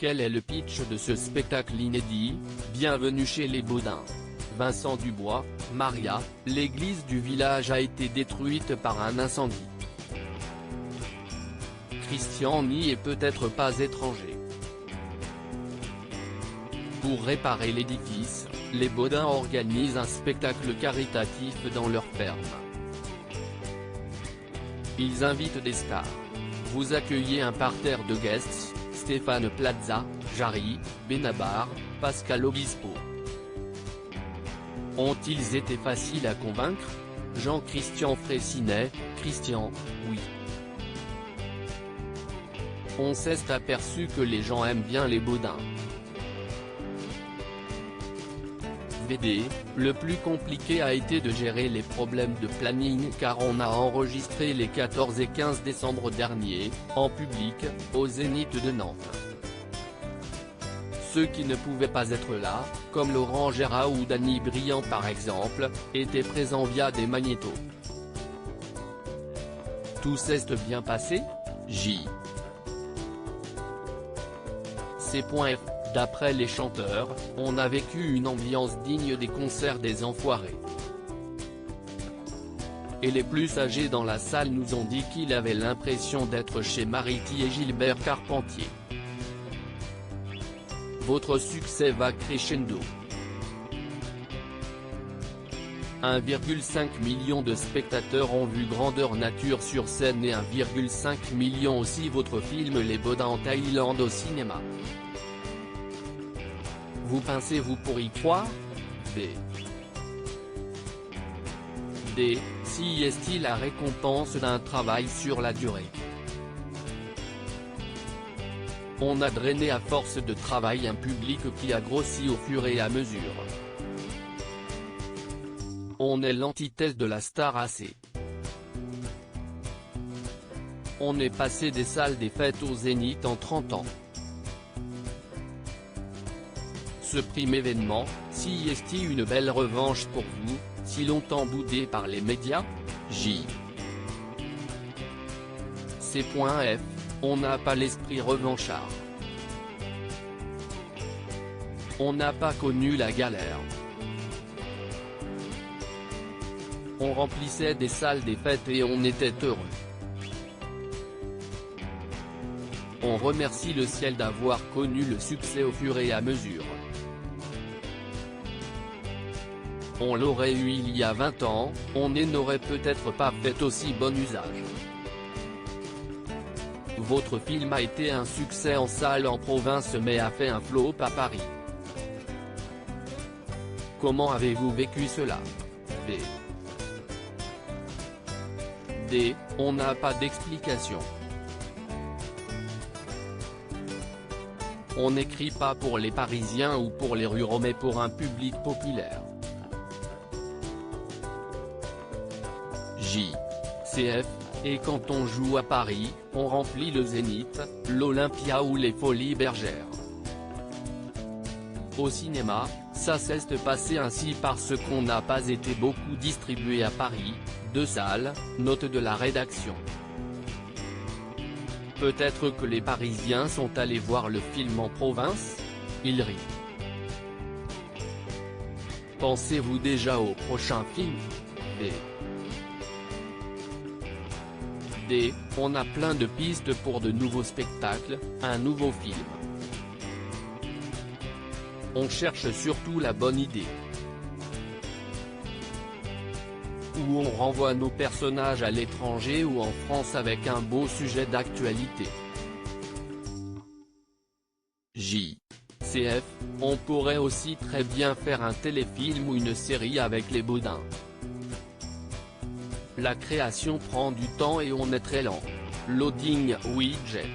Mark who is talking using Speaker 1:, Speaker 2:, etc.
Speaker 1: Quel est le pitch de ce spectacle inédit? Bienvenue chez les Baudins. Vincent Dubois, Maria, l'église du village a été détruite par un incendie. Christian n'y est peut-être pas étranger. Pour réparer l'édifice, les Baudins organisent un spectacle caritatif dans leur ferme. Ils invitent des stars. Vous accueillez un parterre de guests, Stéphane Plaza, Jarry, Benabar, Pascal Obispo. Ont-ils été faciles à convaincre? Jean-Christian Fraissinet, Christian, oui. On s'est aperçu que les gens aiment bien les Baudins. VD, le plus compliqué a été de gérer les problèmes de planning car on a enregistré les 14 et 15 décembre dernier, en public, au Zénith de Nantes. Ceux qui ne pouvaient pas être là, comme Laurent Gérard ou Danny Briand par exemple, étaient présents via des magnétos. Tout s'est bien passé? J. C.F. D'après les chanteurs, on a vécu une ambiance digne des concerts des Enfoirés. Et les plus âgés dans la salle nous ont dit qu'ils avaient l'impression d'être chez Mariti et Gilbert Carpentier. Votre succès va crescendo. 1,5 million de spectateurs ont vu Grandeur Nature sur scène et 1,5 million aussi votre film Les Baudins en Thaïlande au cinéma. Vous pincez-vous pour y croire? D. Si est-il la récompense d'un travail sur la durée? On a drainé à force de travail un public qui a grossi au fur et à mesure. On est l'antithèse de la star AC. On est passé des salles des fêtes au Zénith en 30 ans. Ce prime événement, si est-il une belle revanche pour vous, si longtemps boudé par les médias? J. C.F. On n'a pas l'esprit revanchard. On n'a pas connu la galère. On remplissait des salles des fêtes et on était heureux. On remercie le ciel d'avoir connu le succès au fur et à mesure. On l'aurait eu il y a 20 ans, on n'aurait peut-être pas fait aussi bon usage. Votre film a été un succès en salle en province mais a fait un flop à Paris. Comment avez-vous vécu cela? D. On n'a pas d'explication. On n'écrit pas pour les Parisiens ou pour les ruraux mais pour un public populaire. J. CF. Et quand on joue à Paris, on remplit le Zénith, l'Olympia ou les Folies Bergères. Au cinéma, ça s'est passé ainsi parce qu'on n'a pas été beaucoup distribué à Paris, 2 salles, note de la rédaction. Peut-être que les Parisiens sont allés voir le film en province? Ils rient. Pensez-vous déjà au prochain film? D. On a plein de pistes pour de nouveaux spectacles, un nouveau film. On cherche surtout la bonne idée. Où on renvoie nos personnages à l'étranger ou en France avec un beau sujet d'actualité. J. CF. On pourrait aussi très bien faire un téléfilm ou une série avec les Baudins. La création prend du temps et on est très lent. Loading widget.